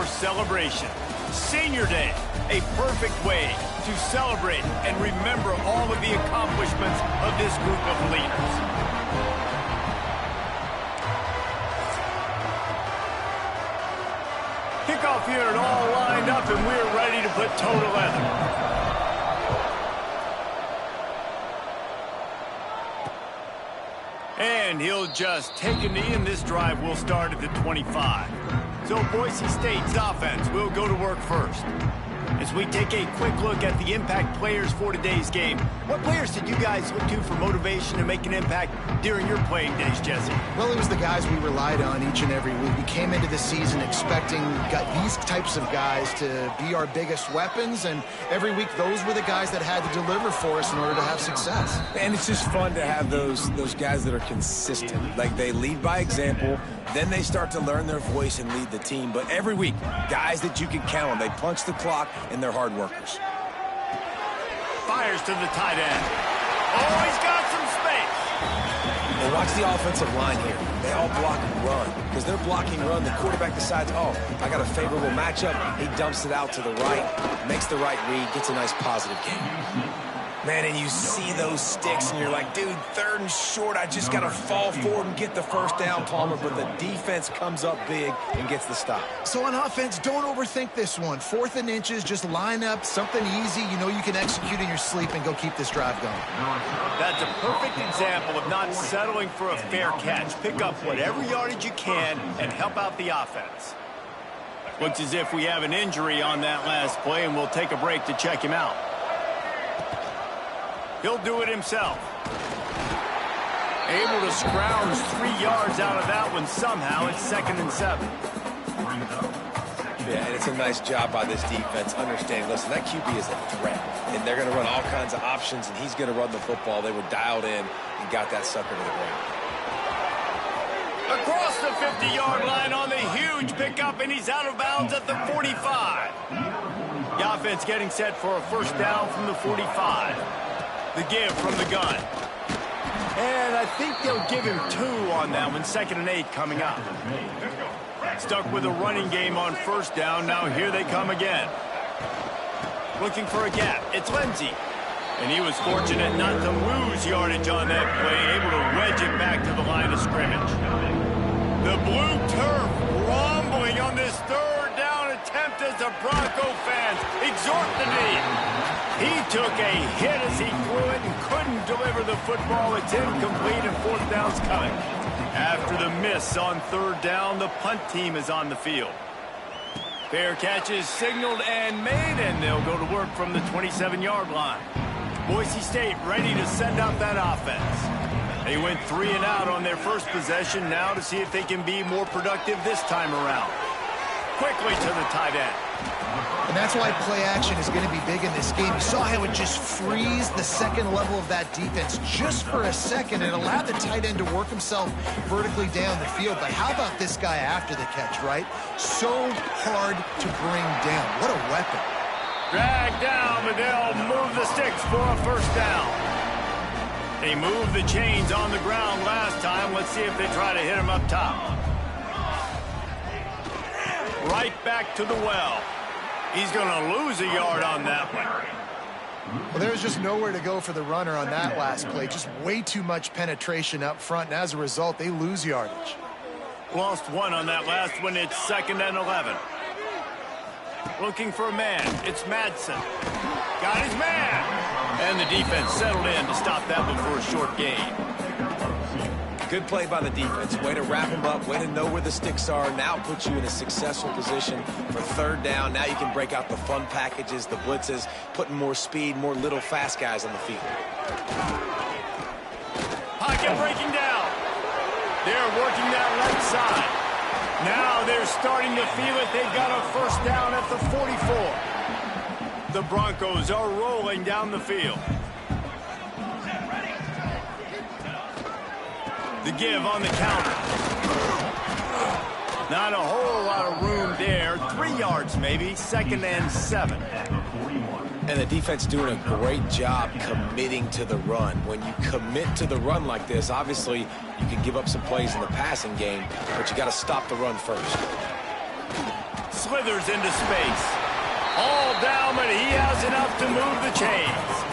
celebration. Senior Day, a perfect way to celebrate and remember all of the accomplishments of this group of leaders. Kickoff unit all lined up, and we're ready to put toe to leather. And he'll just take a knee, and this drive will start at the 25. So Boise State's offense will go to work first. As we take a quick look at the impact players for today's game, what players did you guys look to for motivation to make an impact during your playing days, Jesse? Well, it was the guys we relied on each and every week. We came into the season expecting these types of guys to be our biggest weapons, and every week those were the guys that had to deliver for us in order to have success. And it's just fun to have those guys that are consistent. Like, they lead by example, then they start to learn their voice and lead the team. But every week, guys that you can count on. They punch the clock, and they're hard workers. Fires to the tight end. Oh, he's got some space. Well, watch the offensive line here. They all block and run. Because they're blocking run, the quarterback decides, oh, I got a favorable matchup. He dumps it out to the right, makes the right read, gets a nice positive gain. Man, and you see those sticks, and you're like, dude, 3rd and short, I just got to fall forward and get the first down, Palmer, but the defense comes up big and gets the stop. So on offense, don't overthink this one. 4th and inches, just line up, something easy you know you can execute in your sleep and go keep this drive going. That's a perfect example of not settling for a fair catch. Pick up whatever yardage you can and help out the offense. Looks as if we have an injury on that last play, and we'll take a break to check him out. He'll do it himself. Able to scrounge 3 yards out of that one somehow. It's 2nd and 7. Yeah, and it's a nice job by this defense. Understanding, listen, that QB is a threat, and they're going to run all kinds of options, and he's going to run the football. They were dialed in and got that sucker to the ground. Across the 50-yard line on the huge pickup, and he's out of bounds at the 45. The offense getting set for a first down from the 45. The give from the gun. And I think they'll give him 2 on that one. 2nd and 8 coming up. Stuck with a running game on first down. Now here they come again. Looking for a gap. It's Lindsey. And he was fortunate not to lose yardage on that play. Able to wedge it back to the line of scrimmage. The blue turf rumbling on this 3rd down attempt as the Bronco fans exhort the knee. He took a hit as he threw it and couldn't deliver the football. It's incomplete, and 4th down's coming. After the miss on 3rd down, the punt team is on the field. Fair catch is signaled and made, and they'll go to work from the 27-yard line. Boise State ready to send out that offense. They went 3 and out on their first possession, now to see if they can be more productive this time around. Quickly to the tight end. And that's why play action is going to be big in this game. You saw how it just frees the second level of that defense just for a second and allowed the tight end to work himself vertically down the field. But how about this guy after the catch, right? So hard to bring down. What a weapon. Dragged down, but they'll move the sticks for a first down. They moved the chains on the ground last time. Let's see if they try to hit him up top. Right back to the well. He's going to lose a yard on that one. Well, there was just nowhere to go for the runner on that last play. Just way too much penetration up front, and as a result, they lose yardage. Lost 1 on that last one. It's 2nd and 11. Looking for a man. It's Madsen. Got his man. And the defense settled in to stop that one for a short gain. Good play by the defense. Way to wrap them up. Way to know where the sticks are. Now put you in a successful position for 3rd down. Now you can break out the fun packages, the blitzes, putting more speed, more little fast guys on the field. Pocket breaking down. They're working that right side. Now they're starting to feel it. They've got a first down at the 44. The Broncos are rolling down the field. The give on the counter. Not a whole lot of room there. 3 yards maybe. 2nd and 7. And the defense doing a great job committing to the run. When you commit to the run like this, obviously you can give up some plays in the passing game, but you got to stop the run first. slithers into space. All down, but he has enough to move the chains.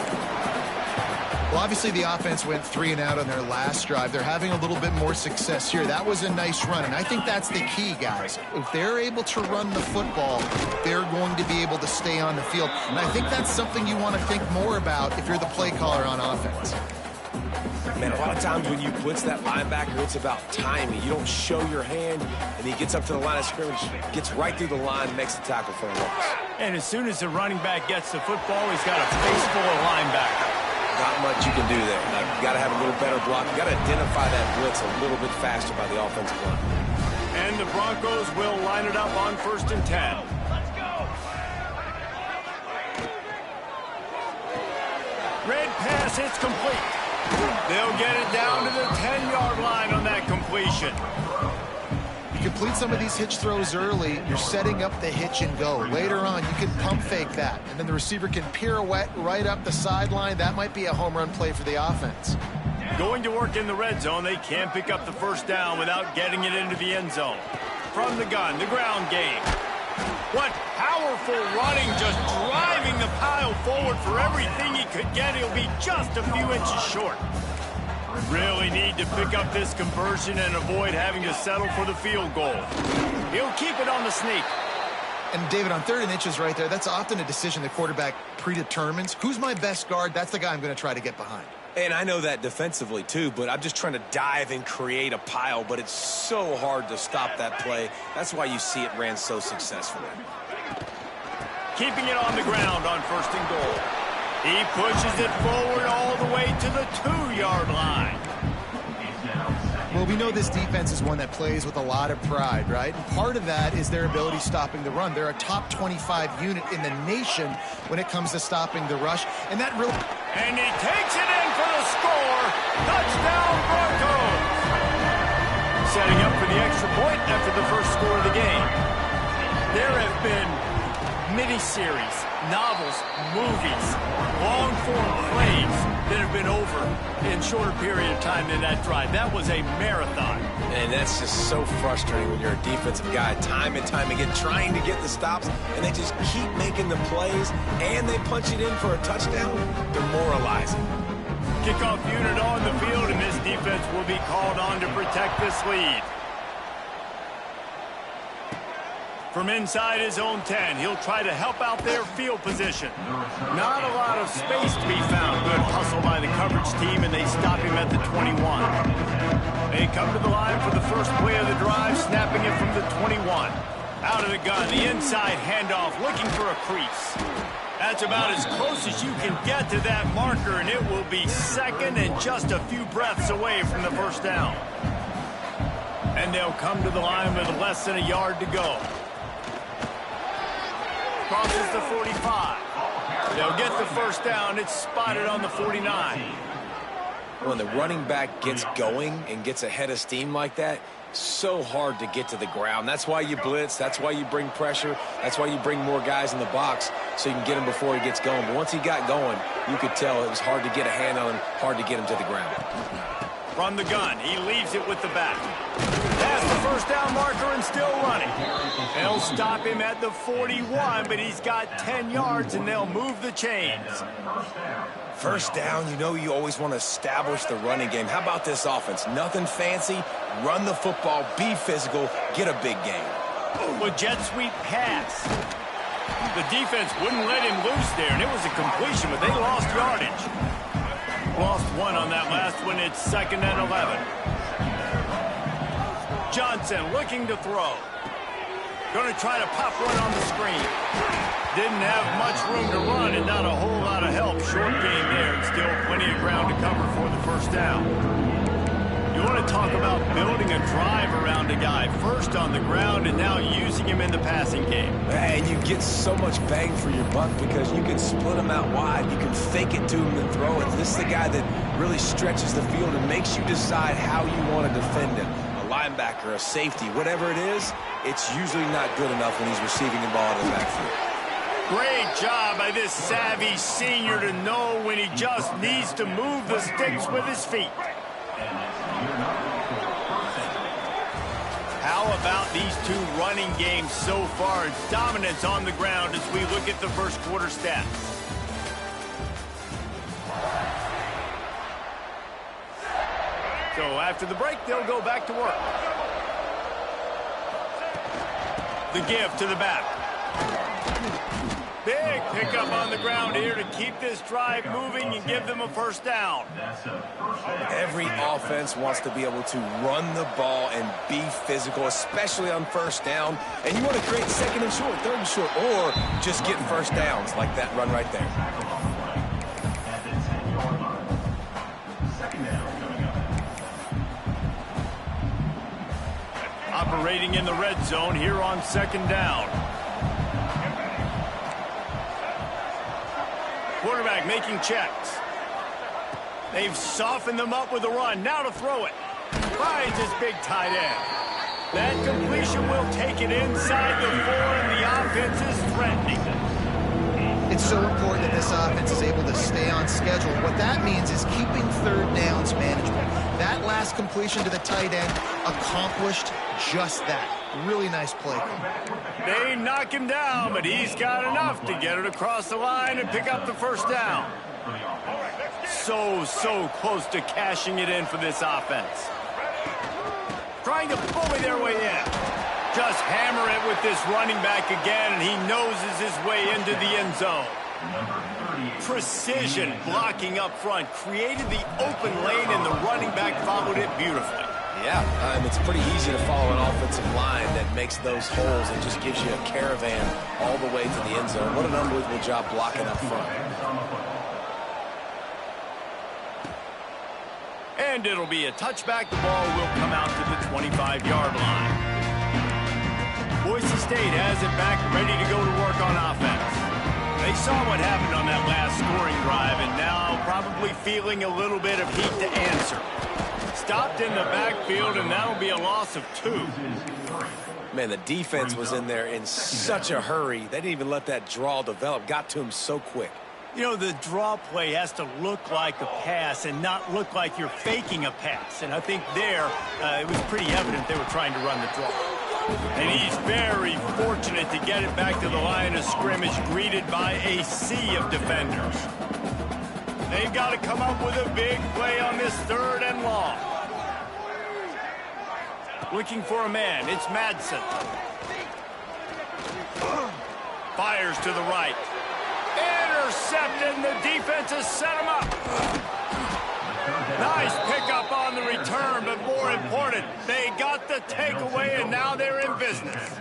Well, obviously the offense went 3 and out on their last drive. They're having a little bit more success here. That was a nice run, and I think that's the key, guys. If they're able to run the football, they're going to be able to stay on the field. And I think that's something you want to think more about if you're the play caller on offense. Man, a lot of times when you blitz that linebacker, it's about timing. You don't show your hand, and he gets up to the line of scrimmage, gets right through the line, makes the tackle for a loss. And as soon as the running back gets the football, he's got a face full of linebacker. Not much you can do there. You got to have a little better block. You got to identify that blitz a little bit faster by the offensive line. And the Broncos will line it up on 1st and 10. Red pass, it's complete. They'll get it down to the 10-yard line on that completion. You complete some of these hitch throws early, you're setting up the hitch and go. Later on, you can pump fake that, and then the receiver can pirouette right up the sideline. That might be a home run play for the offense. Going to work in the red zone, they can't pick up the first down without getting it into the end zone. From the gun, the ground game. What powerful running, just driving the pile forward for everything he could get. He'll be just a few inches short. Really need to pick up this conversion and avoid having to settle for the field goal. He'll keep it on the sneak. And David, on 3rd and inches right there, that's often a decision the quarterback predetermines. Who's my best guard? That's the guy I'm going to try to get behind. And I know that defensively, too, but I'm just trying to dive and create a pile, but it's so hard to stop that play. That's why you see it ran so successfully. Keeping it on the ground on 1st and goal. He pushes it forward all the way to the 2-yard line. Well, we know this defense is one that plays with a lot of pride, right? And part of that is their ability stopping the run. They're a top 25 unit in the nation when it comes to stopping the rush. And that really... And he takes it in for the score. Touchdown, Broncos. Setting up for the extra point after the first score of the game. There have been miniseries, novels, movies, long-form plays that have been over in shorter period of time than that drive. That was a marathon. And that's just so frustrating when you're a defensive guy, time and time again, trying to get the stops, and they just keep making the plays, and they punch it in for a touchdown. Demoralizing. Kickoff unit on the field, and this defense will be called on to protect this lead. From inside his own 10, he'll try to help out their field position. Not a lot of space to be found. Good hustle by the coverage team, and they stop him at the 21. They come to the line for the first play of the drive, snapping it from the 21. Out of the gun, the inside handoff, looking for a crease. That's about as close as you can get to that marker, and it will be second and just a few breaths away from the first down. And they'll come to the line with less than a yard to go. Crosses the 45. They'll get the first down. It's spotted on the 49. When the running back gets going and gets ahead of steam like that, so hard to get to the ground. That's why you blitz. That's why you bring pressure. That's why you bring more guys in the box so you can get him before he gets going. But once he got going, you could tell it was hard to get a hand on him, hard to get him to the ground. From the gun, he leaves it with the back. Past the first down marker and still running. They'll stop him at the 41, but he's got 10 yards, and they'll move the chains. First down, you know you always want to establish the running game. How about this offense? Nothing fancy. Run the football, be physical, get a big gain. With jet sweep pass. The defense wouldn't let him loose there, and it was a completion, but they lost yardage. Lost one on that last one. It's 2nd and 11. Johnson looking to throw. Going to try to pop one on the screen. Didn't have much room to run and not a whole lot of help. Short game there, and still plenty of ground to cover for the first down. You want to talk about building a drive around a guy. First on the ground and now using him in the passing game. And you get so much bang for your buck because you can split him out wide. You can fake it to him and throw it. This is the guy that really stretches the field and makes you decide how you want to defend him. A linebacker, a safety, whatever it is, it's usually not good enough when he's receiving the ball out of the backfield. Great job by this savvy senior to know when he just needs to move the sticks with his feet. How about these two running games so far? It's dominance on the ground as we look at the first quarter stats. So after the break, they'll go back to work. The give to the back. Big pickup on the ground here to keep this drive moving and give them a first down. Every offense wants to be able to run the ball and be physical, especially on first down. And you want to create second and short, third and short, or just get first downs like that run right there. Operating in the red zone here on second down. Quarterback making checks. They've softened them up with a run. Now to throw it. Finds his big tight end. That completion will take it inside the 4, and the offense is threatening. It's so important that this offense is able to stay on schedule. What that means is keeping third downs manageable. That last completion to the tight end accomplished just that. Really nice play. They knock him down, but he's got enough to get it across the line and pick up the first down. So close to cashing it in for this offense. Trying to bully their way in. Just hammer it with this running back again, and he noses his way into the end zone. Precision blocking up front, created the open lane, and the running back followed it beautifully. Yeah, it's pretty easy to follow an offensive line that makes those holes and just gives you a caravan all the way to the end zone. What an unbelievable job blocking up front. And it'll be a touchback. The ball will come out to the 25-yard line. Boise State has it back, ready to go to work on offense. They saw what happened on that last scoring drive, and now probably feeling a little bit of heat to answer. Stopped in the backfield, and that'll be a loss of 2. Man, the defense was in there in such a hurry. They didn't even let that draw develop. Got to him so quick. You know, the draw play has to look like a pass and not look like you're faking a pass. And I think there, it was pretty evident they were trying to run the draw. And he's very fortunate to get it back to the line of scrimmage, greeted by a sea of defenders. They've got to come up with a big play on this 3rd and long. Looking for a man. It's Madsen. Fires to the right. Intercepted, and the defense has set him up. Nice pickup on the return, but more important, they got the takeaway, and now they're in business.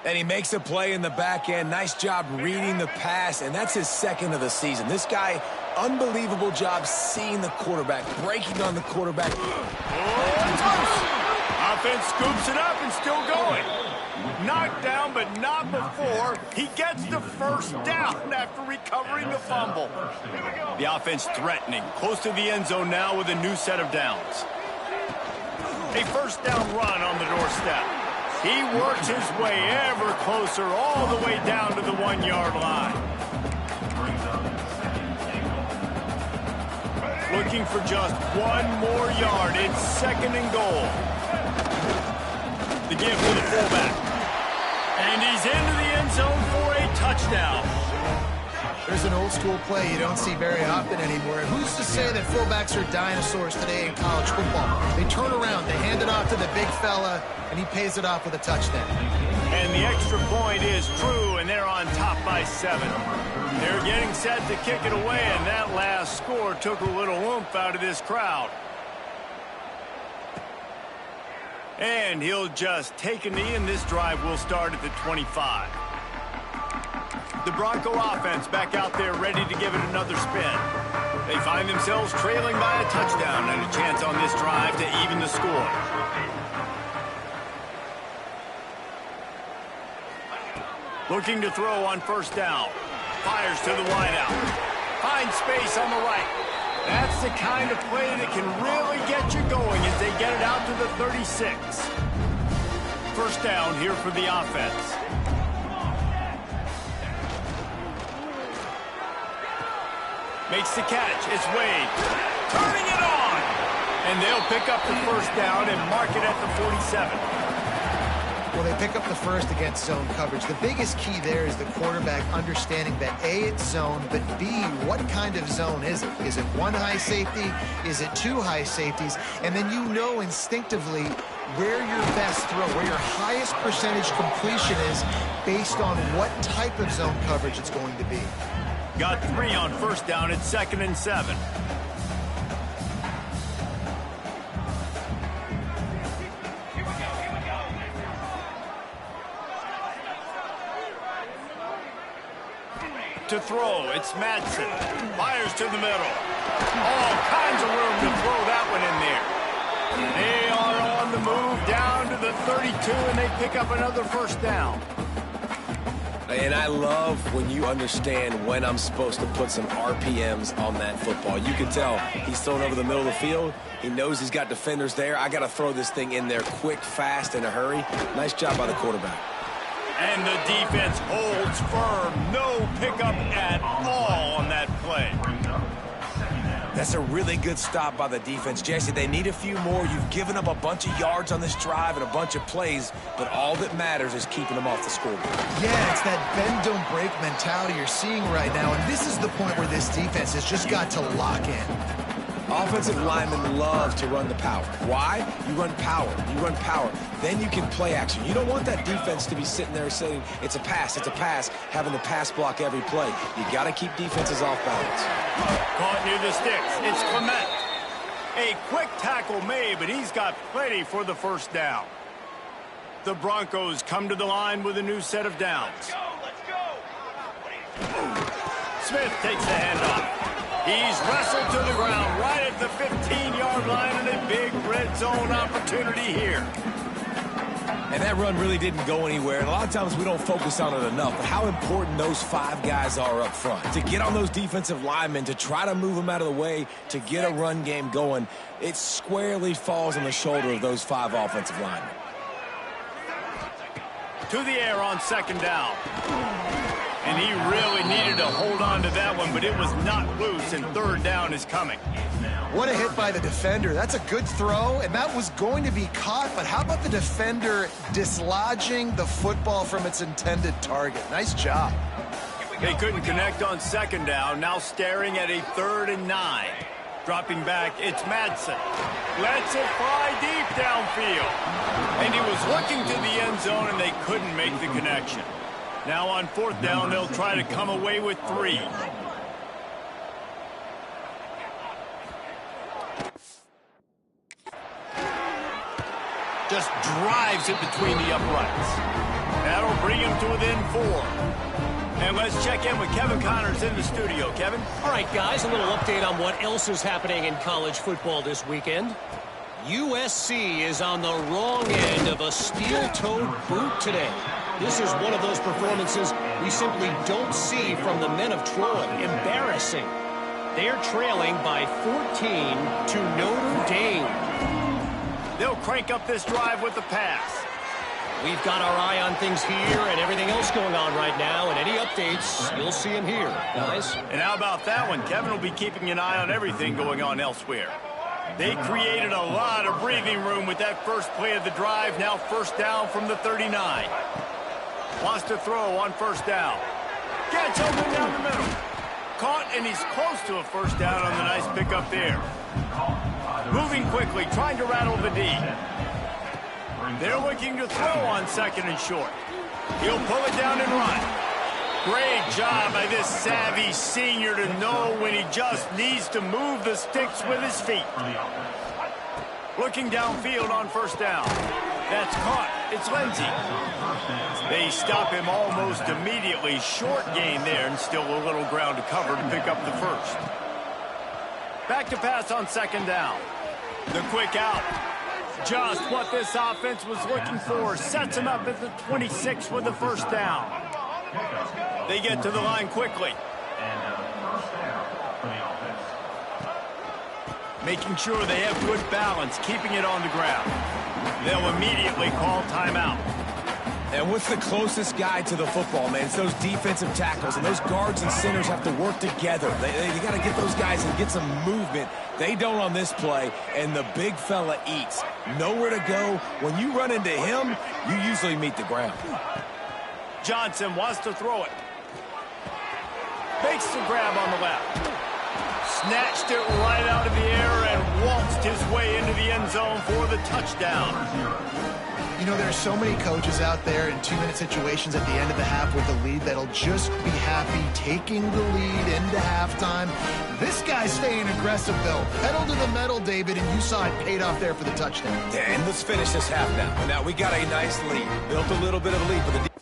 And he makes a play in the back end. Nice job reading the pass, and that's his 2nd of the season. This guy, unbelievable job seeing the quarterback, breaking on the quarterback. Offense scoops it up and still going. Knocked down, but not before he gets the first down after recovering the fumble. The offense threatening, close to the end zone now with a new set of downs. A first down run on the doorstep. He works his way ever closer all the way down to the 1-yard line. Looking for just 1 more yard. It's 2nd and goal. The give to the fullback. And he's into the end zone for a touchdown. There's an old school play you don't see very often anymore. Who's to say that fullbacks are dinosaurs today in college football? They turn around, they hand it off to the big fella, and he pays it off with a touchdown. And the extra point is true, and they're on top by 7. They're getting set to kick it away, and that last score took a little oomph out of this crowd. And he'll just take a knee, and this drive will start at the 25. The Bronco offense back out there ready to give it another spin. They find themselves trailing by a touchdown and a chance on this drive to even the score. Looking to throw on first down. Fires to the wideout. Finds space on the right. That's the kind of play that can really get you going as they get it out to the 36. First down here for the offense. Makes the catch. It's Wade. Turning it on. And they'll pick up the first down and mark it at the 47. Well, they pick up the first against zone coverage. The biggest key there is the quarterback understanding that A, it's zone, but B, what kind of zone is it? Is it one high safety? Is it two high safeties? And then you know instinctively where your best throw, where your highest percentage completion is based on what type of zone coverage it's going to be. Got 3 on first down. It's 2nd and 7. To throw, it's Madsen. Fires to the middle. All kinds of room to throw that one in there. They are on the move down to the 32, and they pick up another first down. And I love when you understand when I'm supposed to put some RPMs on that football. You can tell he's thrown over the middle of the field. He knows he's got defenders there. I got to throw this thing in there quick, fast, in a hurry. Nice job by the quarterback. And the defense holds firm. No pickup at all on that play. That's a really good stop by the defense. Jesse, they need a few more. You've given up a bunch of yards on this drive and a bunch of plays, but all that matters is keeping them off the scoreboard. Yeah, it's that bend, don't break mentality you're seeing right now, and this is the point where this defense has just got to lock in. Offensive linemen love to run the power. Why? You run power. You run power. Then you can play action. You don't want that defense to be sitting there saying, it's a pass, having to pass block every play. You got to keep defenses off balance. Caught near the sticks. It's Clement. A quick tackle made, but he's got plenty for the first down. The Broncos come to the line with a new set of downs. Let's go. Smith takes the handoff. He's wrestled to the ground right at the 15-yard line, and a big red zone opportunity here. And that run really didn't go anywhere. And a lot of times we don't focus on it enough. But how important those 5 guys are up front. To get on those defensive linemen, to try to move them out of the way, to get a run game going, it squarely falls on the shoulder of those 5 offensive linemen. To the air on 2nd down. And he really needed to hold on to that one, but it was not loose, and 3rd down is coming. What a hit by the defender. That's a good throw, and that was going to be caught, but how about the defender dislodging the football from its intended target? Nice job. They couldn't connect on 2nd down, now staring at a 3rd and 9. Dropping back, it's Madsen. Lets it fly deep downfield. And he was looking to the end zone, and they couldn't make the connection. Now on 4th down, they'll try to come away with 3. Just drives it between the uprights. That'll bring him to within 4. And let's check in with Kevin Connors in the studio. Kevin? All right, guys, a little update on what else is happening in college football this weekend. USC is on the wrong end of a steel-toed boot today. This is one of those performances we simply don't see from the men of Troy. Embarrassing. They're trailing by 14 to Notre Dame. They'll crank up this drive with the pass. We've got our eye on things here and everything else going on right now, and any updates, you'll see them here, guys. And how about that one? Kevin will be keeping an eye on everything going on elsewhere. They created a lot of breathing room with that first play of the drive. Now 1st down from the 39. Wants to throw on 1st down. Gets open down the middle. Caught, and he's close to a 1st down on the nice pickup there. Moving quickly, trying to rattle the D. They're looking to throw on 2nd and short. He'll pull it down and run. Great job by this savvy senior to know when he just needs to move the sticks with his feet. Looking downfield on 1st down. That's caught. It's Lindsey. They stop him almost immediately. Short gain there, and still a little ground to cover to pick up the 1st. Back to pass on 2nd down. The quick out. Just what this offense was looking for. Sets him up at the 26 with the 1st down. They get to the line quickly. Making sure they have good balance, keeping it on the ground. They'll immediately call timeout. And what's the closest guy to the football, man? It's those defensive tackles, and those guards and centers have to work together. They got to get those guys and get some movement. They don't on this play, and the big fella eats. Nowhere to go. When you run into him, you usually meet the ground. Johnson wants to throw it. Makes the grab on the left. Snatched it right out of the air and waltzed his way into the end zone for the touchdown. You know, there are so many coaches out there in 2-minute situations at the end of the half with the lead that'll just be happy taking the lead into halftime. This guy's staying aggressive, though. Pedal to the metal, David, and you saw it paid off there for the touchdown. Yeah, and let's finish this half now. Now we got a nice lead. Built a little bit of a lead for the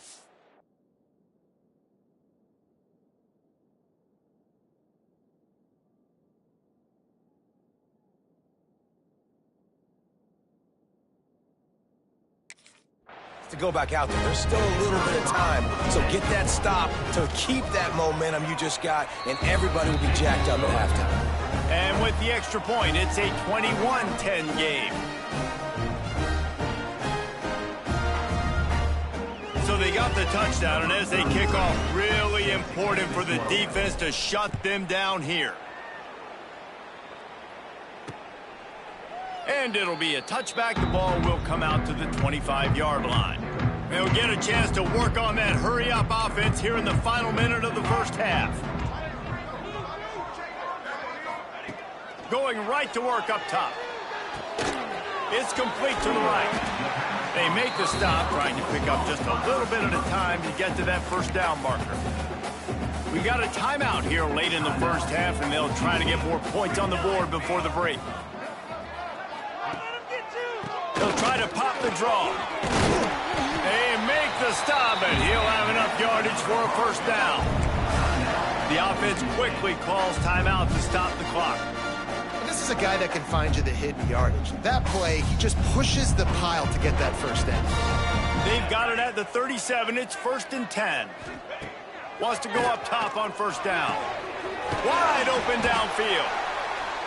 to go back out there. There's still a little bit of time. So get that stop to keep that momentum you just got, and everybody will be jacked up at halftime. And with the extra point, it's a 21-10 game. So they got the touchdown, and as they kick off, really important for the defense to shut them down here. And it'll be a touchback. The ball will come out to the 25-yard line. They'll get a chance to work on that hurry-up offense here in the final minute of the first half. Going right to work up top. It's complete to the right. They make the stop, trying to pick up just a little bit at a time to get to that first down marker. We got a timeout here late in the first half, and they'll try to get more points on the board before the break. He'll try to pop the draw. They make the stop, and he'll have enough yardage for a first down. The offense quickly calls timeout to stop the clock. This is a guy that can find you the hidden yardage. That play, he just pushes the pile to get that first down. They've got it at the 37. It's 1st and 10. Wants to go up top on first down. Wide open downfield.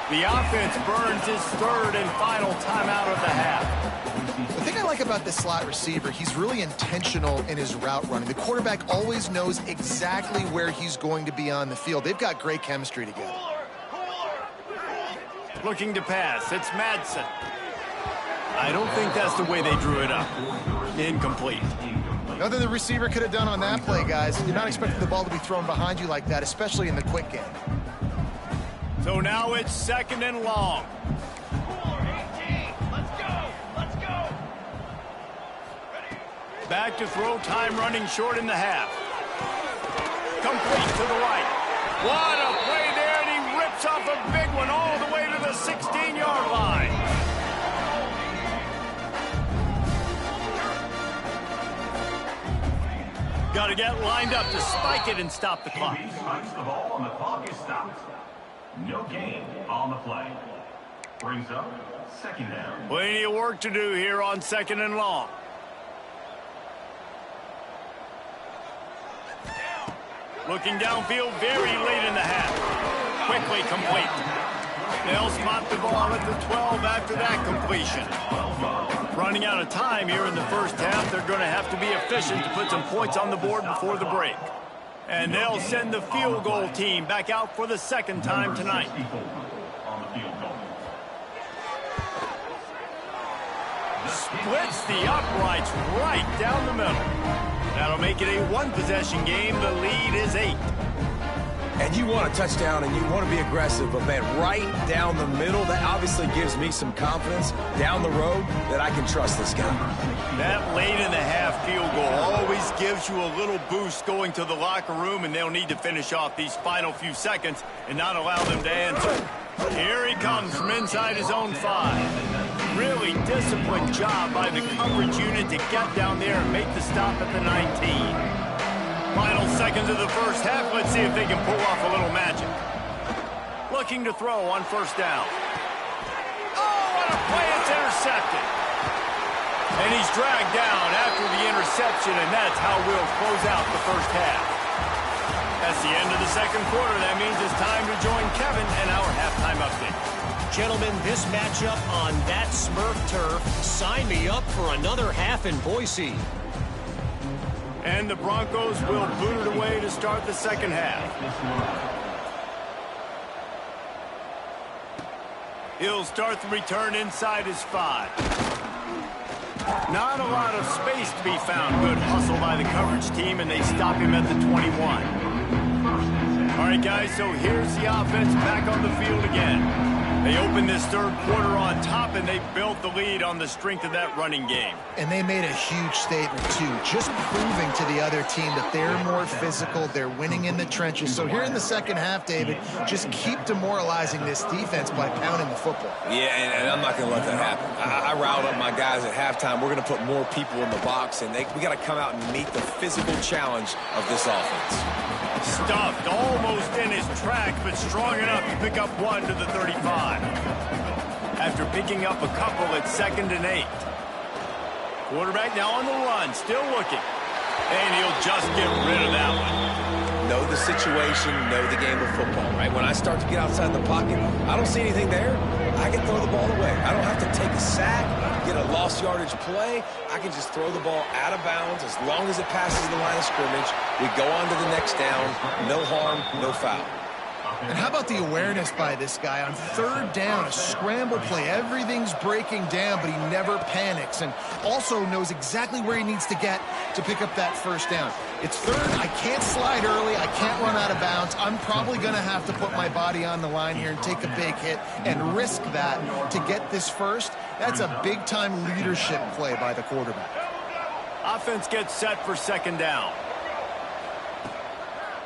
The offense burns his third and final timeout of the half. The thing I like about this slot receiver, he's really intentional in his route running. The quarterback always knows exactly where he's going to be on the field. They've got great chemistry together. Looking to pass. It's Madsen. I don't think that's the way they drew it up. Incomplete. Nothing the receiver could have done on that play, guys. You're not expecting the ball to be thrown behind you like that, especially in the quick game. So now it's 2nd and long. Back to throw, time running short in the half. Complete to the right. What a play there, and he rips off a big one all the way to the 16-yard line. Got to get lined up to spike it and stop the clock. He spikes the ball, and the clock is stopped. No gain on the play. Brings up 2nd down. Plenty of work to do here on 2nd and long. Looking downfield very late in the half. Quickly complete. They'll spot the ball at the 12 after that completion. Running out of time here in the first half. They're going to have to be efficient to put some points on the board before the break. And they'll send the field goal team back out for the 2nd time tonight. Splits the uprights right down the middle. That'll make it a one-possession game. The lead is 8. And you want a touchdown, and you want to be aggressive, but, man, right down the middle, that obviously gives me some confidence down the road that I can trust this guy. That late in the half field goal always gives you a little boost going to the locker room, and they'll need to finish off these final few seconds and not allow them to answer. Here he comes from inside his own 5. Really disciplined job by the coverage unit to get down there and make the stop at the 19. Final seconds of the first half. Let's see if they can pull off a little magic. Looking to throw on first down. Oh, what a play. It's intercepted. And he's dragged down after the interception, and that's how we'll close out the first half. That's the end of the second quarter. That means it's time to join Kevin and our halftime update. Gentlemen, this matchup on that Smurf turf, sign me up for another half in Boise. And the Broncos will boot it away to start the second half. He'll start the return inside his 5. Not a lot of space to be found. Good hustle by the coverage team, and they stop him at the 21. All right, guys, so here's the offense back on the field again. They opened this third quarter on top, and they built the lead on the strength of that running game. And they made a huge statement, too, just proving to the other team that they're more physical, they're winning in the trenches. So here in the second half, David, just keep demoralizing this defense by pounding the football. Yeah, and I'm not going to let that happen. I riled up my guys at halftime. We're going to put more people in the box, and we got to come out and meet the physical challenge of this offense. Stuffed almost in his track, but strong enough to pick up 1 to the 35. After picking up a couple at 2nd and 8. Quarterback now on the run, still looking. And he'll just get rid of that one. Know the situation, know the game of football, right? When I start to get outside the pocket, I don't see anything there. I can throw the ball away. I don't have to take a sack, get a lost yardage play. I can just throw the ball out of bounds as long as it passes the line of scrimmage. We go on to the next down. No harm, no foul. And how about the awareness by this guy on 3rd down, a scramble play. Everything's breaking down, but he never panics and also knows exactly where he needs to get to pick up that 1st down. It's 3rd. I can't slide early. I can't run out of bounds. I'm probably going to have to put my body on the line here and take a big hit and risk that to get this 1st. That's a big-time leadership play by the quarterback. Offense gets set for 2nd down.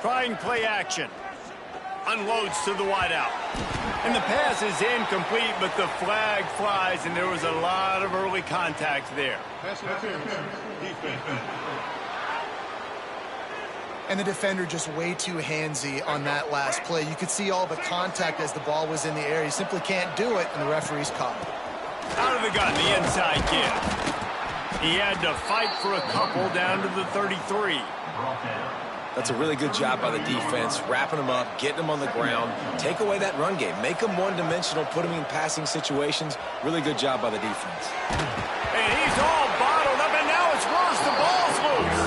Trying play action. Unloads to the wideout. And the pass is incomplete, but the flag flies, and there was a lot of early contact there. And the defender just way too handsy on that last play. You could see all the contact as the ball was in the air. He simply can't do it, and the referee's caught it. Out of the gun, the inside give. He had to fight for a couple down to the 33. That's a really good job by the defense, wrapping them up, getting them on the ground. Take away that run game. Make them one-dimensional, put them in passing situations. Really good job by the defense. And he's all bottled up, and now it's worse. The ball's loose.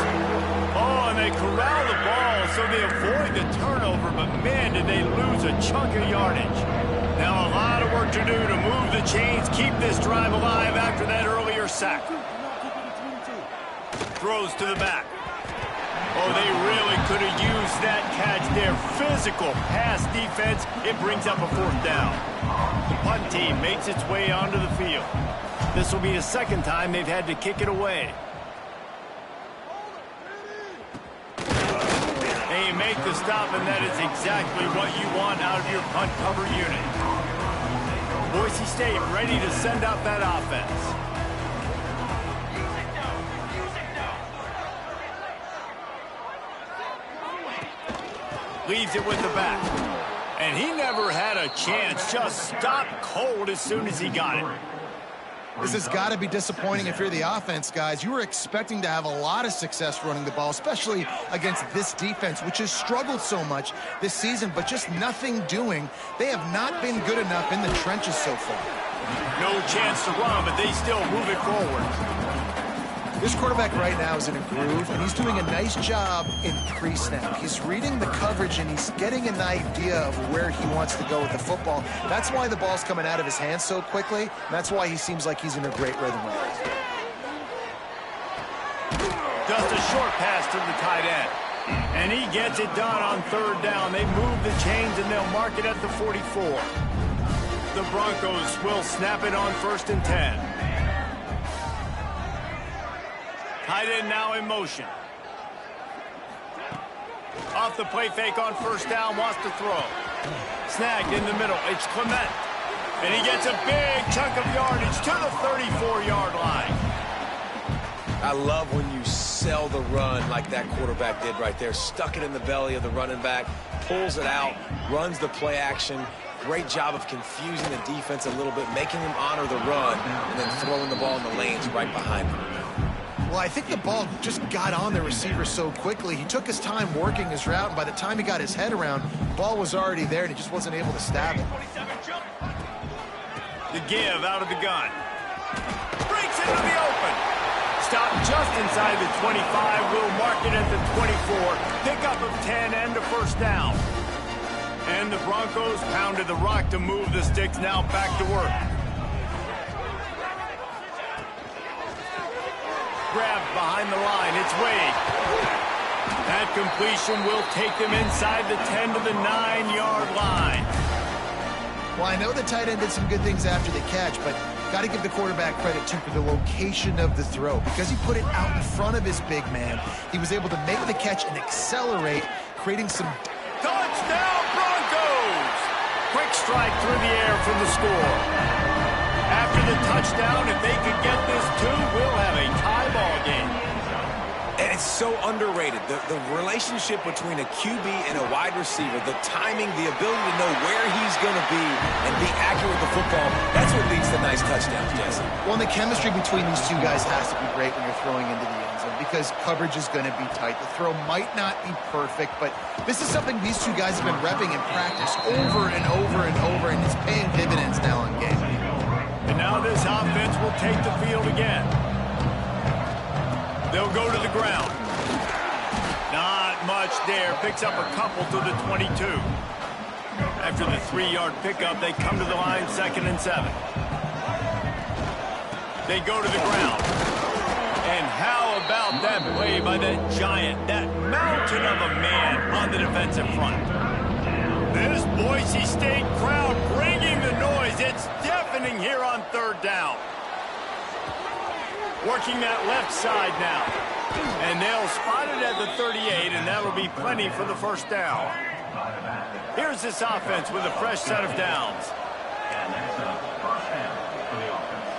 Oh, and they corral the ball, so they avoid the turnover, but man, did they lose a chunk of yardage. Now a lot of work to do to move the chains, keep this drive alive after that earlier sack. Throws to the back. Oh, they really could have used that catch there. Physical pass defense. It brings up a 4th down. The punt team makes its way onto the field. This will be the 2nd time they've had to kick it away. And you make the stop, and that is exactly what you want out of your punt cover unit. Boise State ready to send out that offense. Leaves it with the back. And he never had a chance. Just stopped cold as soon as he got it. This has got to be disappointing if you're the offense, guys. You were expecting to have a lot of success running the ball, especially against this defense, which has struggled so much this season, but just nothing doing. They have not been good enough in the trenches so far. No chance to run, but they still move it forward. This quarterback right now is in a groove, and he's doing a nice job in pre-snap. He's reading the coverage, and he's getting an idea of where he wants to go with the football. That's why the ball's coming out of his hands so quickly, and that's why he seems like he's in a great rhythm right now. Just a short pass to the tight end. And he gets it done on 3rd down. They move the chains, and they'll mark it at the 44. The Broncos will snap it on 1st and 10. Tight end now in motion. Off the play fake on 1st down, wants to throw. Snagged in the middle, it's Clement. And he gets a big chunk of yardage to the 34-yard line. I love when you sell the run like that quarterback did right there. Stuck it in the belly of the running back, pulls it out, runs the play action. Great job of confusing the defense a little bit, making them honor the run, and then throwing the ball in the lanes right behind them. Well, I think the ball just got on the receiver so quickly. He took his time working his route, and by the time he got his head around, the ball was already there, and he just wasn't able to stab it. The give out of the gun. Breaks into the open. Stop just inside the 25. We'll mark it at the 24. Pickup of 10 and a first down. And the Broncos pounded the rock to move the sticks. Now back to work. Grabbed behind the line. It's Wade. That completion will take them inside the 10 to the 9-yard line. Well, I know the tight end did some good things after the catch, but got to give the quarterback credit, too, for the location of the throw. Because he put it out in front of his big man, he was able to make the catch and accelerate, creating some... Touchdown, Broncos! Quick strike through the air for the score. After the touchdown, if they could get this too, we'll have a tie ball game. And it's so underrated. The relationship between a QB and a wide receiver, the timing, the ability to know where he's going to be and be accurate with the football, that's what leads to nice touchdowns, Jesse. Well, and the chemistry between these two guys has to be great when you're throwing into the end zone because coverage is going to be tight. The throw might not be perfect, but this is something these two guys have been repping in practice over and over and over, and it's paying dividends now on game. And now this offense will take the field again. They'll go to the ground. Not much there. Picks up a couple to the 22. After the 3-yard pickup, they come to the line, 2nd and 7. They go to the ground. And how about that play by that giant, that mountain of a man on the defensive front? This Boise State crowd bringing the noise. It's deafening here on 3rd down. Working that left side now. And they'll spot it at the 38, and that'll be plenty for the first down. Here's this offense with a fresh set of downs. And that's a first down for the offense.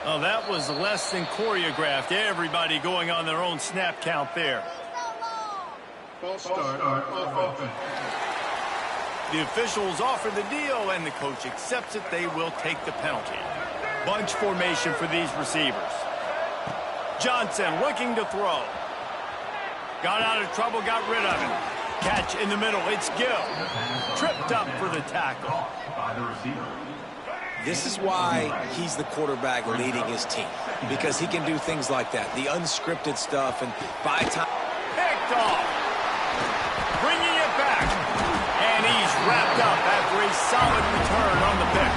Oh, that was less than choreographed. Everybody going on their own snap count there. False start offense. The officials offer the deal, and the coach accepts it. They will take the penalty. Bunch formation for these receivers. Johnson looking to throw. Got out of trouble, got rid of it. Catch in the middle. It's Gill. Tripped up for the tackle. By the receiver. This is why he's the quarterback leading his team, because he can do things like that, the unscripted stuff, and by time... Picked off. Bringing it back. And he's wrapped up after a solid return on the pick.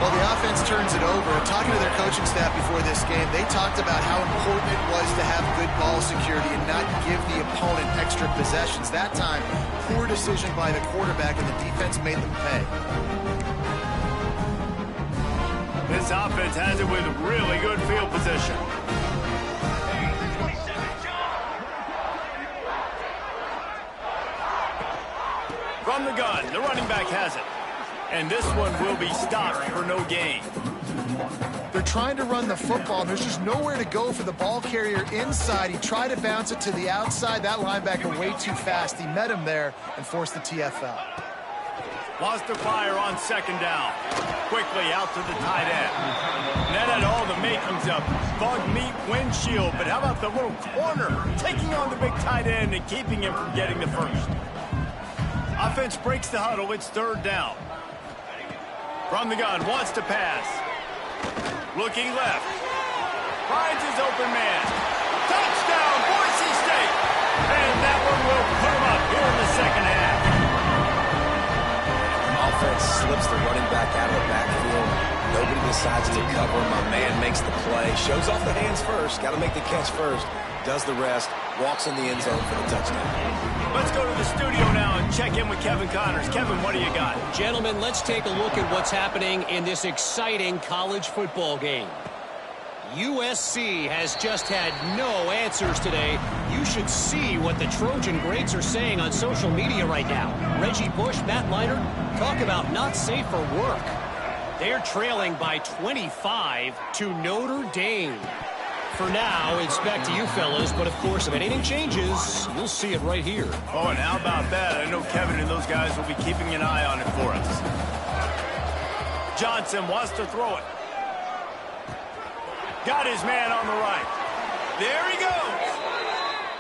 Well, the offense turns it over. Talking to their coaching staff before this game, they talked about how important it was to have good ball security and not give the opponent extra possessions. That time, poor decision by the quarterback, and the defense made them pay. This offense has it with really good field position. From the gun, the running back has it. And this one will be stopped for no gain. They're trying to run the football, and there's just nowhere to go for the ball carrier inside. He tried to bounce it to the outside. That linebacker way too fast. He met him there and forced the TFL. Lost the fire on 2nd down. Quickly out to the tight end. That had all the makings of bug meat windshield, but how about the little corner taking on the big tight end and keeping him from getting the first? Offense breaks the huddle. It's 3rd down. From the gun, wants to pass. Looking left. Finds his open man. Touchdown, Boise State! And that one will put him up here in the 2nd half. Offense slips the running back out of the backfield. Nobody decides to cover. My man makes the play. Shows off the hands first. Got to make the catch first. Does the rest. Walks in the end zone for the touchdown. Let's go to the studio now and check in with Kevin Connors. Kevin, what do you got? Gentlemen, let's take a look at what's happening in this exciting college football game. USC has just had no answers today. You should see what the Trojan greats are saying on social media right now. Reggie Bush, Matt Leinart, talk about not safe for work. They're trailing by 25 to Notre Dame. For now, it's back to you fellas, but of course, if anything changes, you'll see it right here. Oh, and how about that? I know Kevin and those guys will be keeping an eye on it for us. Johnson wants to throw it. Got his man on the right. There he goes.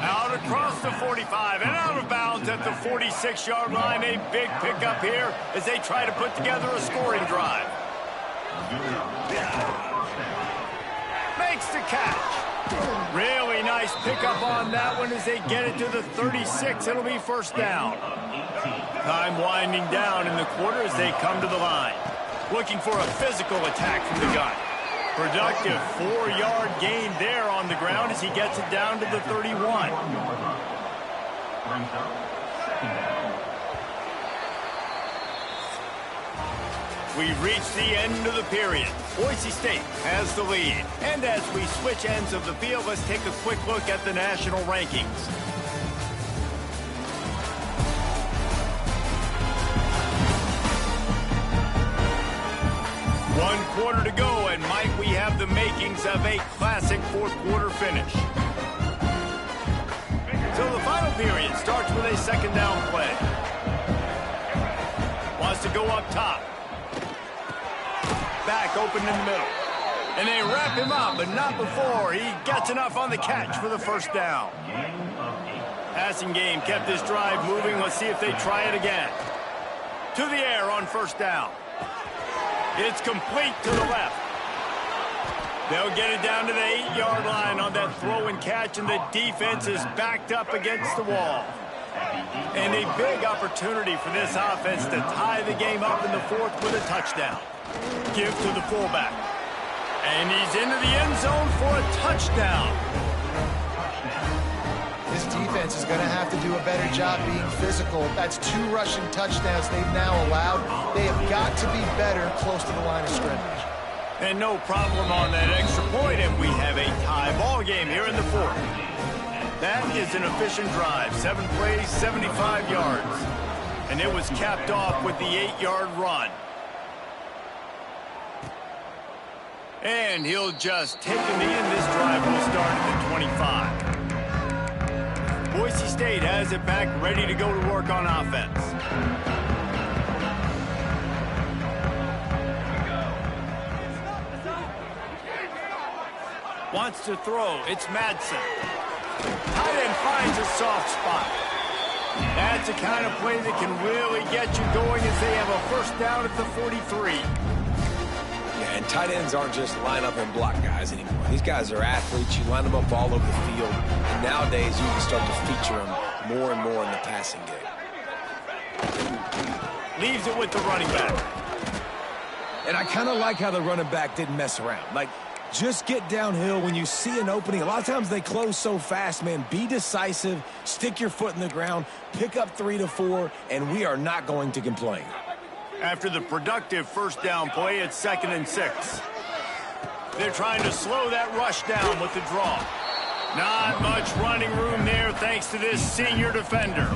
Out across the 45 and out of bounds at the 46-yard line. A big pickup here as they try to put together a scoring drive. Makes the catch. Really nice pickup on that one as they get it to the 36. It'll be first down. Time winding down in the quarter as they come to the line. Looking for a physical attack from the gun. Productive 4-yard gain there on the ground as he gets it down to the 31. We've reached the end of the period. Boise State has the lead. And as we switch ends of the field, let's take a quick look at the national rankings. One quarter to go, and Mike, we have the makings of a classic fourth-quarter finish. So the final period starts with a second down play. Wants to go up top. Back open in the middle. And they wrap him up, but not before he gets enough on the catch for the first down. Passing game kept this drive moving. Let's see if they try it again. To the air on first down. It's complete to the left. They'll get it down to the 8-yard line on that throw and catch, and the defense is backed up against the wall. And a big opportunity for this offense to tie the game up in the fourth with a touchdown. Give to the fullback. And he's into the end zone for a touchdown. This defense is going to have to do a better job being physical. That's 2 rushing touchdowns they've now allowed. They have got to be better close to the line of scrimmage. And no problem on that extra point, and we have a tie ball game here in the fourth. That is an efficient drive. 7 plays, 75 yards. And it was capped off with the 8-yard run. And he'll just take the knee, and this drive will start at the 25. Boise State has it back, ready to go to work on offense. Wants to throw. It's Madsen. Tight end finds a soft spot. That's the kind of play that can really get you going as they have a first down at the 43. Yeah, and tight ends aren't just line up and block guys anymore. These guys are athletes. You line them up all over the field. And nowadays, you can start to feature them more and more in the passing game. Leaves it with the running back. And I kind of like how the running back didn't mess around. Like, just get downhill when you see an opening. A lot of times they close so fast, man. Be decisive, stick your foot in the ground, pick up 3 to 4, and we are not going to complain. After the productive first down play, it's 2nd and 6. They're trying to slow that rush down with the draw. Not much running room there thanks to this senior defender.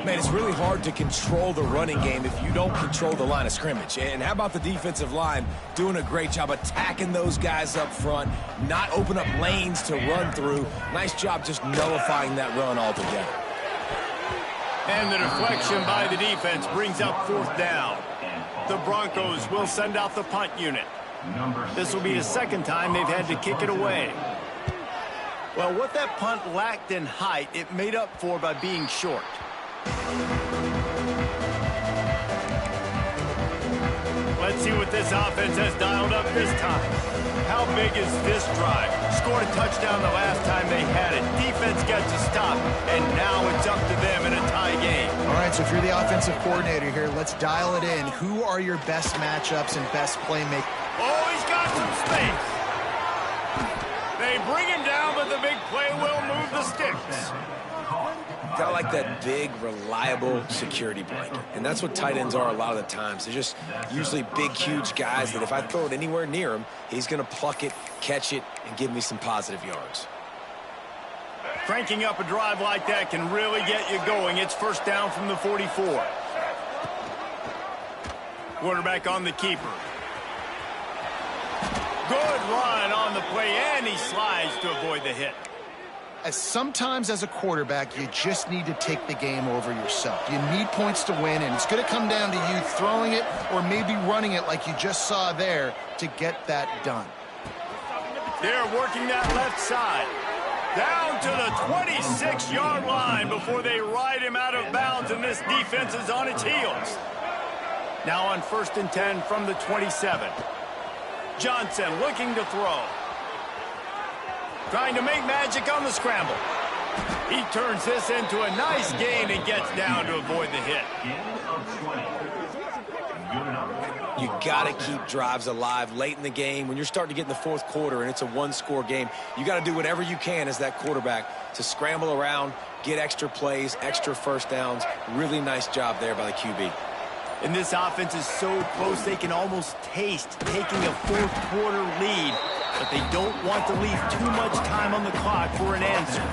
Man, it's really hard to control the running game if you don't control the line of scrimmage. And how about the defensive line doing a great job attacking those guys up front, not open up lanes to run through. Nice job just nullifying that run altogether. And the deflection by the defense brings up 4th down. The Broncos will send out the punt unit. This will be the second time they've had to kick it away. Well, what that punt lacked in height, it made up for by being short. Let's see what this offense has dialed up this time. How big is this drive? Scored a touchdown the last time they had it. Defense gets a stop, and now it's up to them in a tie game. All right, so if you're the offensive coordinator here, let's dial it in. Who are your best matchups and best playmakers? Oh, he's got some space. They bring him down, but the big play will move the sticks. Got like that big, reliable security blanket. And that's what tight ends are a lot of the times. They're just usually big, huge guys that if I throw it anywhere near him, he's going to pluck it, catch it, and give me some positive yards. Cranking up a drive like that can really get you going. It's first down from the 44. Quarterback on the keeper. Good run on the play, and he slides to avoid the hit. Sometimes as a quarterback, you just need to take the game over yourself. You need points to win, and it's going to come down to you throwing it or maybe running it like you just saw there to get that done. They're working that left side. Down to the 26-yard line before they ride him out of bounds, and this defense is on its heels. Now on 1st and 10 from the 27. Johnson looking to throw. Trying to make magic on the scramble. He turns this into a nice gain and gets down to avoid the hit. You got to keep drives alive late in the game. When you're starting to get in the 4th quarter and it's a one-score game, you got to do whatever you can as that quarterback to scramble around, get extra plays, extra first downs. Really nice job there by the QB. And this offense is so close they can almost taste taking a 4th quarter lead, but they don't want to leave too much time on the clock for an answer.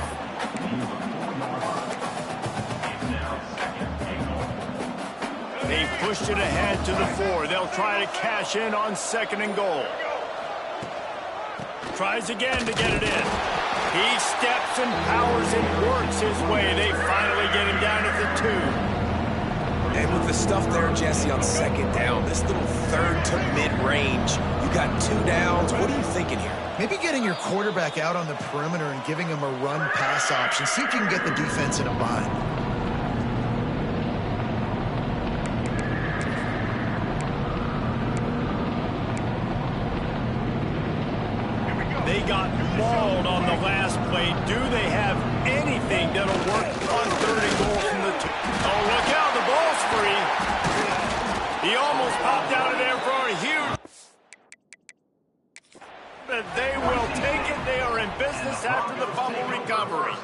They pushed it ahead to the 4. They'll try to cash in on 2nd and goal. Tries again to get it in. He steps and powers and works his way. They finally get him down at the 2. And with the stuff there, Jesse, on 2nd down, this little 3rd to mid-range, you got 2 downs. What are you thinking here? Maybe getting your quarterback out on the perimeter and giving him a run-pass option. See if you can get the defense in a bind. They got mauled on the last play. Do they have anything that'll work on 3rd and goal from the 2? Oh, look out, the ball's free. He almost popped out of there for a huge... But they will take it. They are in business after the fumble recovery.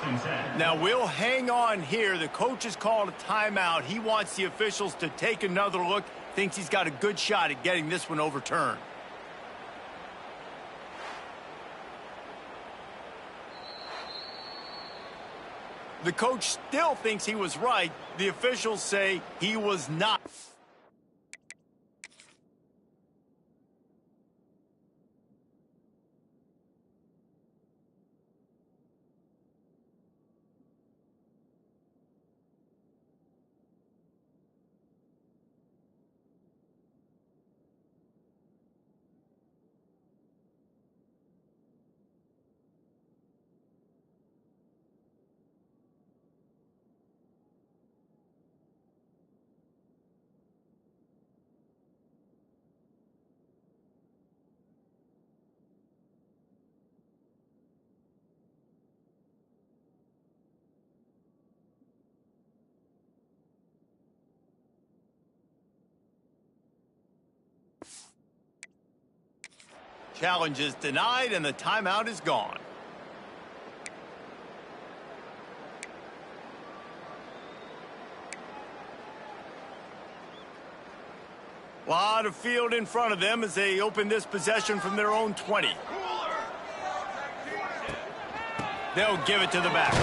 Now, we'll hang on here. The coach has called a timeout. He wants the officials to take another look. Thinks he's got a good shot at getting this one overturned. The coach still thinks he was right. The officials say he was not. Challenge is denied, and the timeout is gone. A lot of field in front of them as they open this possession from their own 20. They'll give it to the back.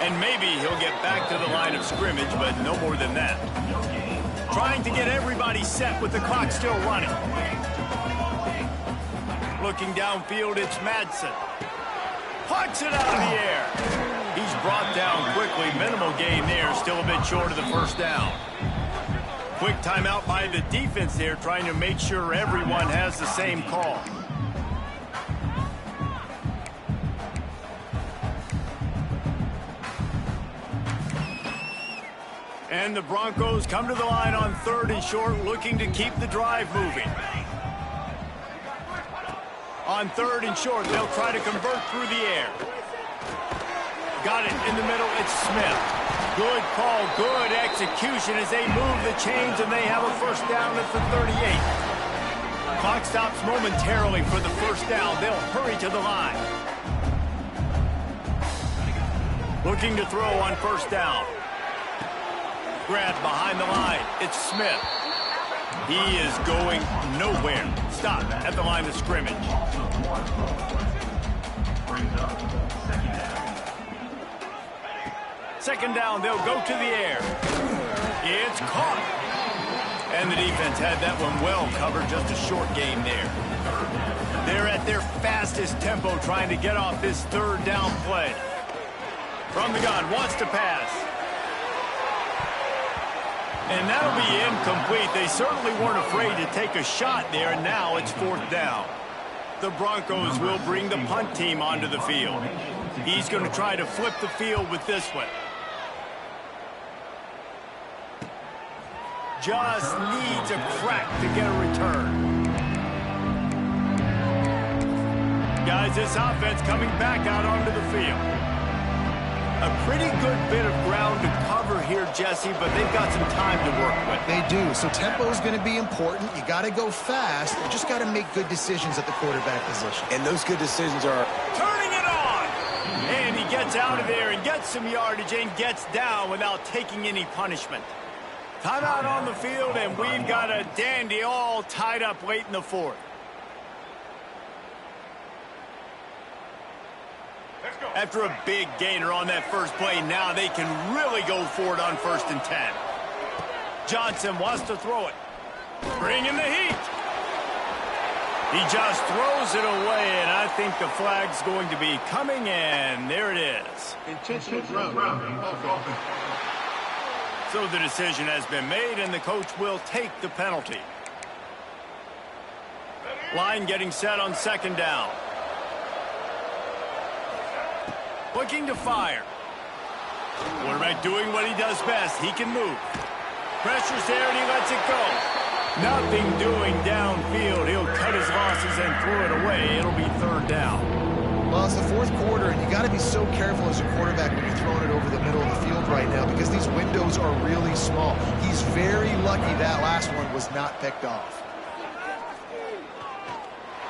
And maybe he'll get back to the line of scrimmage, but no more than that. Trying to get everybody set with the clock still running. Looking downfield, it's Madsen. Puts it out of the air. He's brought down quickly. Minimal gain there. Still a bit short of the 1st down. Quick timeout by the defense there, trying to make sure everyone has the same call. And the Broncos come to the line on 3rd and short, looking to keep the drive moving. On 3rd and short, they'll try to convert through the air. Got it in the middle, it's Smith. Good call, good execution as they move the chains, and they have a 1st down at the 38. Clock stops momentarily for the 1st down. They'll hurry to the line. Looking to throw on 1st down. Grab behind the line. It's Smith. He is going nowhere. Stop at the line of scrimmage. Second down, they'll go to the air. It's caught. And the defense had that one well covered, just a short gain there. They're at their fastest tempo trying to get off this 3rd down play. From the gun, wants to pass. And that'll be incomplete. They certainly weren't afraid to take a shot there, and now it's 4th down. The Broncos will bring the punt team onto the field. He's going to try to flip the field with this one. Just needs a crack to get a return. Guys, this offense coming back out onto the field. A pretty good bit of ground to cover here, Jesse, but they've got some time to work with. They do. So tempo is going to be important. You got to go fast. You just got to make good decisions at the quarterback position. And those good decisions are Turning it on! And he gets out of there and gets some yardage and gets down without taking any punishment. Timeout on the field, and we've got a dandy all tied up late in the fourth. After a big gainer on that first play, now they can really go for it on 1st and 10. Johnson wants to throw it. Bring in the heat. He just throws it away, and I think the flag's going to be coming, and there it is. Intentional grounding. Offense. So the decision has been made, and the coach will take the penalty. Line getting set on 2nd down. Looking to fire. Quarterback doing what he does best. He can move. Pressure's there, and he lets it go. Nothing doing downfield. He'll cut his losses and throw it away. It'll be 3rd down. Well, it's the 4th quarter, and you got to be so careful as a quarterback when you're throwing it over the middle of the field right now because these windows are really small. He's very lucky that last one was not picked off.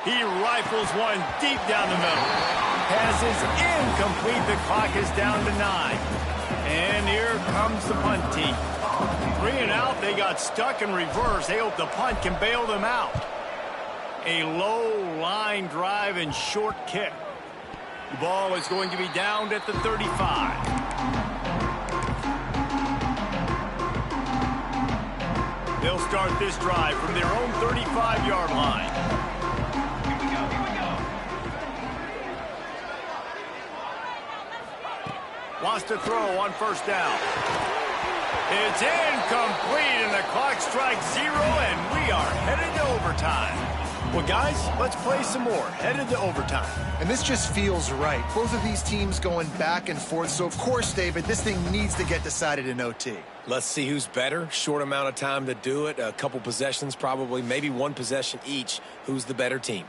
He rifles one deep down the middle. Pass is incomplete. The clock is down to 9. And here comes the punt team. 3 and out. They got stuck in reverse. They hope the punt can bail them out. A low line drive and short kick. The ball is going to be downed at the 35. They'll start this drive from their own 35-yard line. Wants to throw on 1st down. It's incomplete, and the clock strikes 0, and we are headed to overtime. Well, guys, let's play some more. Headed to overtime. And this just feels right. Both of these teams going back and forth. So, of course, David, this thing needs to get decided in OT. let's see who's better. Short amount of time to do it. A couple possessions probably, maybe one possession each. Who's the better team?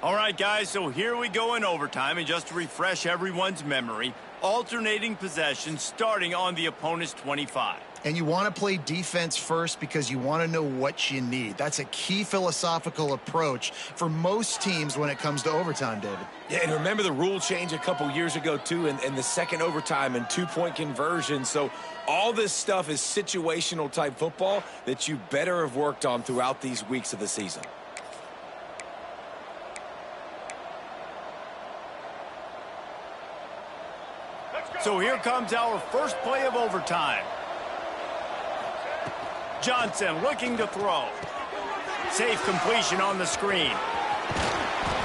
All right, guys, so here we go in overtime. And just to refresh everyone's memory, alternating possessions starting on the opponent's 25. And you want to play defense first because you want to know what you need. That's a key philosophical approach for most teams when it comes to overtime, David. Yeah, and remember the rule change a couple years ago, too, and the second overtime and two-point conversion. So all this stuff is situational type football that you better have worked on throughout these weeks of the season. So here comes our first play of overtime. Johnson looking to throw. Safe completion on the screen.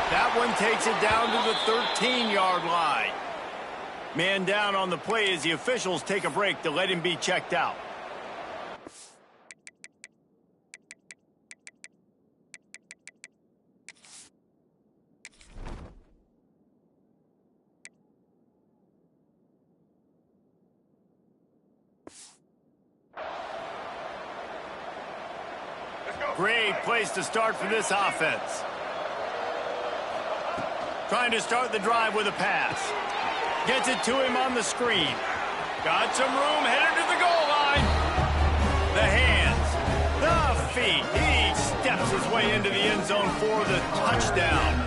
That one takes it down to the 13-yard line. Man down on the play as the officials take a break to let him be checked out. Great place to start for this offense. Trying to start the drive with a pass. Gets it to him on the screen. Got some room, headed to the goal line. The hands, the feet. He steps his way into the end zone for the touchdown.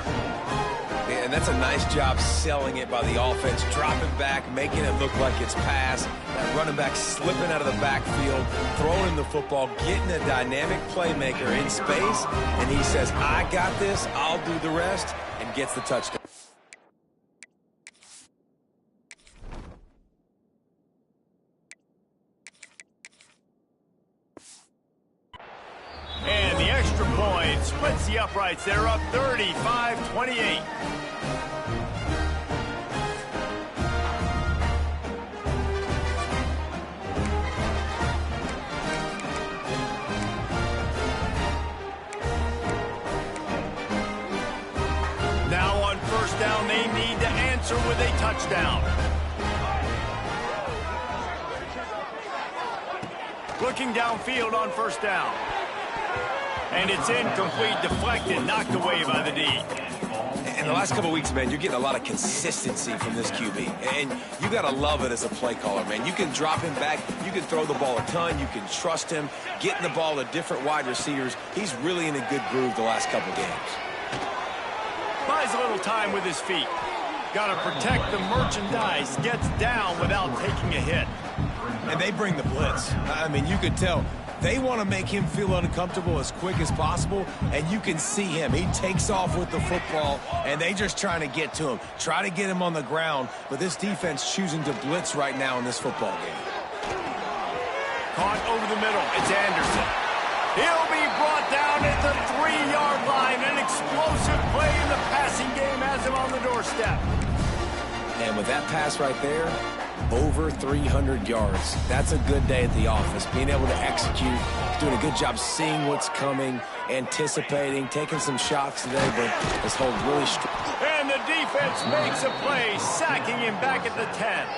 And that's a nice job selling it by the offense, dropping back, making it look like it's pass. That running back slipping out of the backfield, throwing the football, getting a dynamic playmaker in space, and he says, I got this, I'll do the rest, and gets the touchdown. And the extra point splits the uprights. They're up 35-28. answer with a touchdown. Looking downfield on first down. And it's incomplete, deflected, knocked away by the D. In the last couple of weeks, man, you're getting a lot of consistency from this QB. And you got to love it as a play caller, man. You can drop him back. You can throw the ball a ton. You can trust him, getting the ball to different wide receivers. He's really in a good groove the last couple games. Buys a little time with his feet. Got to protect the merchandise. Gets down without taking a hit. And they bring the blitz. I mean, you could tell. They want to make him feel uncomfortable as quick as possible, and you can see him. He takes off with the football, and they just trying to get to him, try to get him on the ground, but this defense choosing to blitz right now in this football game. Caught over the middle. It's Anderson. He'll be brought down at the 3-yard line. An explosive play in the passing game has him on the doorstep. And with that pass right there, over 300 yards. That's a good day at the office. Being able to execute, doing a good job seeing what's coming, anticipating, taking some shots today, but this hold really strong. And the defense makes a play, sacking him back at the 10.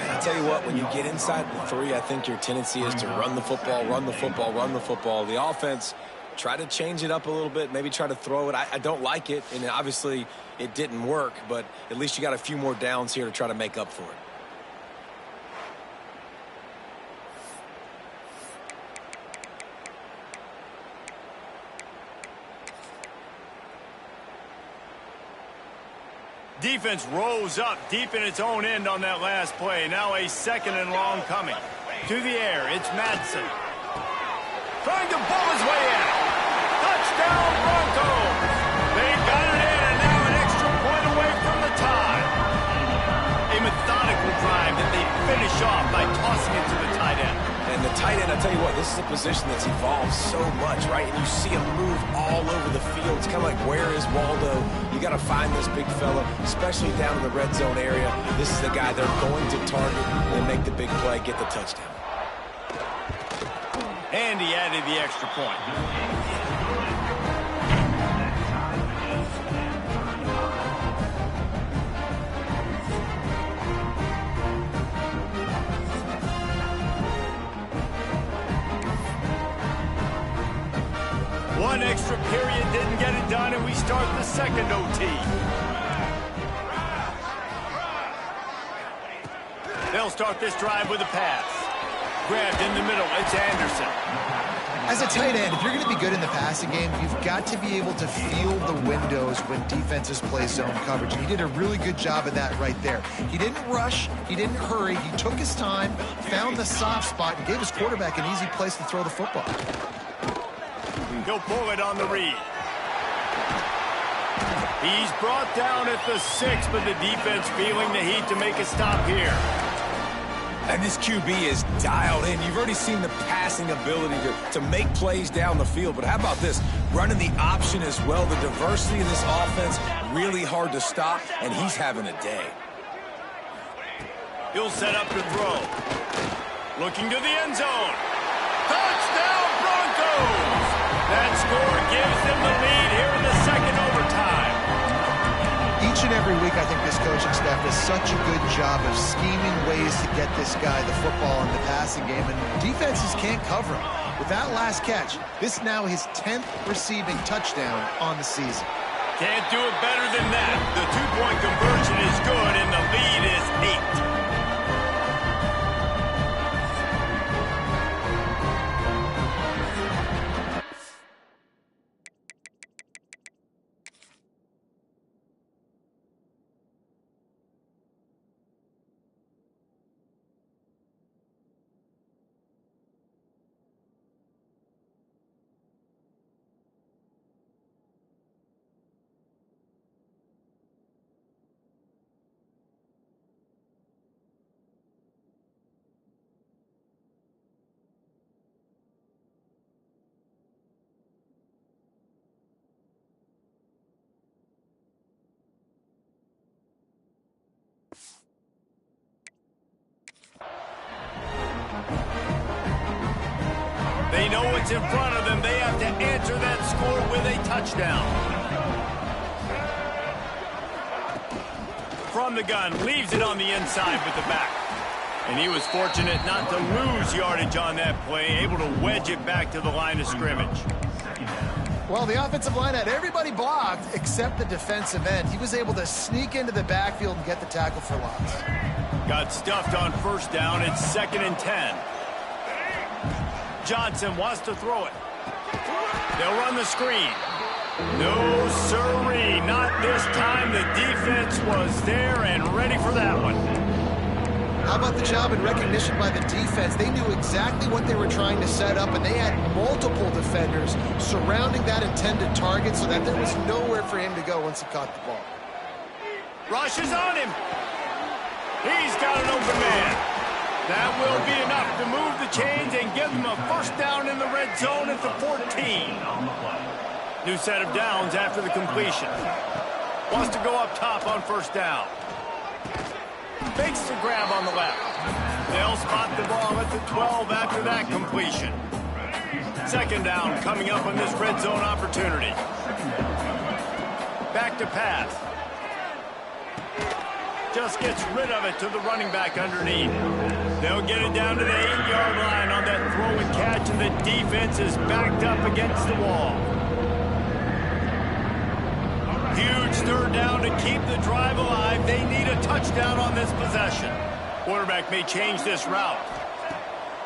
I tell you what, when you get inside the 3, I think your tendency is to run the football, run the football, run the football. The offense, try to change it up a little bit, maybe try to throw it. I don't like it, and obviously it didn't work, but at least you got a few more downs here to try to make up for it. Defense rose up deep in its own end on that last play. Now a 2nd and long coming. To the air, it's Madsen. Trying to pull his way in. Touchdown Broncos. They got it in, and now an extra point away from the tie. A methodical drive that they finish off by tossing it to the tight end. And the tight end, I tell you what, this is a position that's evolved so much, right? And you see him move all over the field. It's kind of like, where is Waldo? You got to find this big fella, especially down in the red zone area. This is the guy they're going to target and make the big play, get the touchdown. And he added the extra point. One extra period didn't get it done, and we start the second OT. They'll start this drive with a pass. Grabbed in the middle, it's Anderson. As a tight end, if you're going to be good in the passing game, you've got to be able to feel the windows when defenses play zone coverage. And he did a really good job of that right there. He didn't rush. He didn't hurry. He took his time, found the soft spot, and gave his quarterback an easy place to throw the football. He'll pull it on the read. He's brought down at the 6, but the defense feeling the heat to make a stop here. And this QB is dialed in. You've already seen the passing ability to make plays down the field. But how about this? Running the option as well. The diversity in this offense, really hard to stop, and he's having a day. He'll set up to throw. Looking to the end zone. Touchdown Broncos! That score gives them the lead here in the second overtime. Each and every week, I think this coaching staff does such a good job of scheming ways to get this guy the football in the passing game, and defenses can't cover him. With that last catch, this is now his 10th receiving touchdown on the season. Can't do it better than that. The two-point conversion is good, and the lead is 8. They know what's in front of them. They have to answer that score with a touchdown. from the gun, leaves it on the inside with the back. And he was fortunate not to lose yardage on that play, able to wedge it back to the line of scrimmage. Well, the offensive line had everybody blocked except the defensive end. He was able to sneak into the backfield and get the tackle for loss. Got stuffed on first down. It's 2nd and 10. Johnson wants to throw it. They'll run the screen. No, sirree. Not this time. The defense was there and ready for that one. How about the job and recognition by the defense? They knew exactly what they were trying to set up, and they had multiple defenders surrounding that intended target so that there was nowhere for him to go once he caught the ball. Rush is on him. He's got an open man. That will be enough to move the chains and give them a first down in the red zone at the 14. New set of downs after the completion. Wants to go up top on first down. Fakes the grab on the left. They'll spot the ball at the 12 after that completion. 2nd down coming up on this red zone opportunity. Back to pass. Just gets rid of it to the running back underneath. They'll get it down to the 8-yard line on that throw and catch, and the defense is backed up against the wall. Huge 3rd down to keep the drive alive. They need a touchdown on this possession. Quarterback may change this route.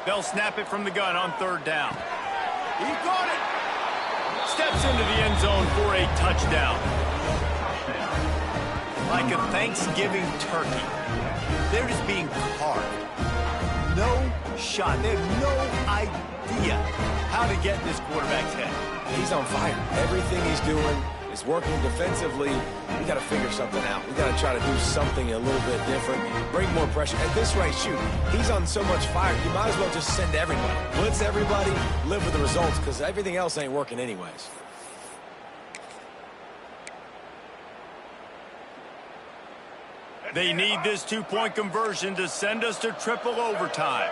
They'll snap it from the gun on 3rd down. He got it. Steps into the end zone for a touchdown. Like a Thanksgiving turkey, they're just being carved. No shot. They have no idea how to get in this quarterback's head. He's on fire. Everything he's doing is working defensively. We got to figure something out. We got to try to do something a little bit different, bring more pressure. At this rate, shoot, he's on so much fire, you might as well just send everybody. Blitz everybody, live with the results, because everything else ain't working anyways. They need this 2-point conversion to send us to triple overtime.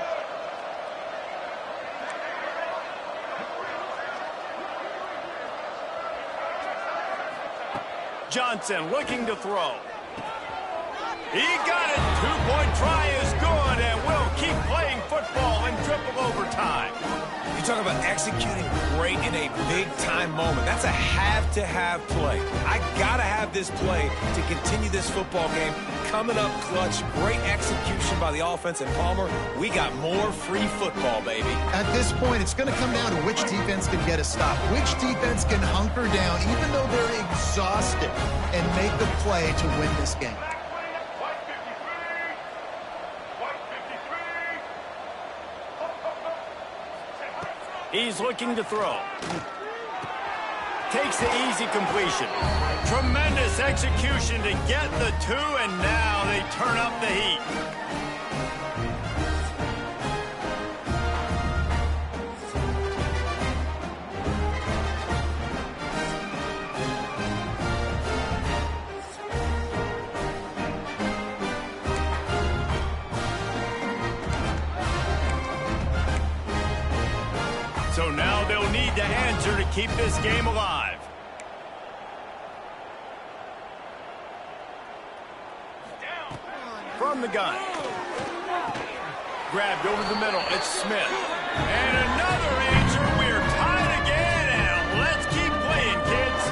Johnson looking to throw. He got it. 2-point try is good, and we'll keep playing football in triple overtime. You talk about executing great in a big-time moment. That's a have-to-have play. I got to have this play to continue this football game. Coming up clutch, great execution by the offense, and Palmer, we got more free football, baby. At this point, it's going to come down to which defense can get a stop, which defense can hunker down, even though they're exhausted, and make the play to win this game. He's looking to throw. Takes the easy completion. Tremendous execution to get the 2, and now they turn up the heat. So now they'll need to answer to keep this game alive. From the gun. Grabbed over the middle. It's Smith. And another answer. We're tied again, and let's keep playing, kids.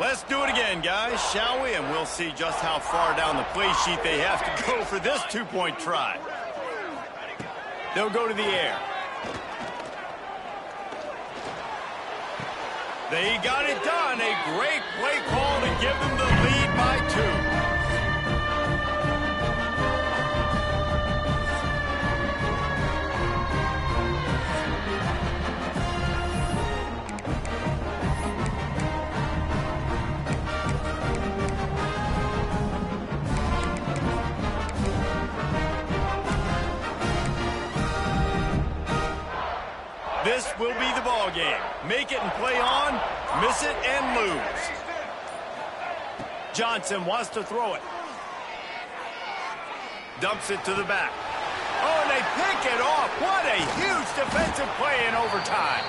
Let's do it again, guys, shall we? And we'll see just how far down the play sheet they have to go for this 2-point try. They'll go to the air. They got it done. A great play call to give them the lead by 2. This will be the ball game. Make it and play on, miss it and lose. Johnson wants to throw it. Dumps it to the back. Oh, and they pick it off. What a huge defensive play in overtime.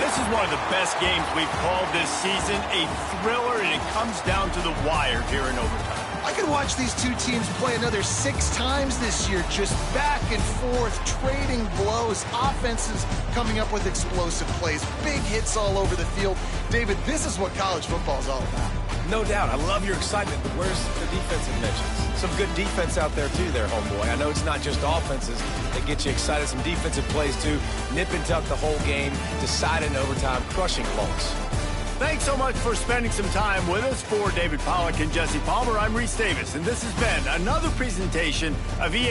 This is one of the best games we've called this season. A thriller, and it comes down to the wire here in overtime. I could watch these two teams play another 6 times this year, just back and forth, trading blows, offenses coming up with explosive plays, big hits all over the field. David, this is what college football is all about. No doubt. I love your excitement, but where's the defensive mentions? Some good defense out there, too, there, homeboy. I know it's not just offenses that get you excited. Some defensive plays, too. Nip and tuck the whole game, decide in overtime, crushing loss. Thanks so much for spending some time with us. For David Pollack and Jesse Palmer, I'm Reese Davis, and this has been another presentation of EA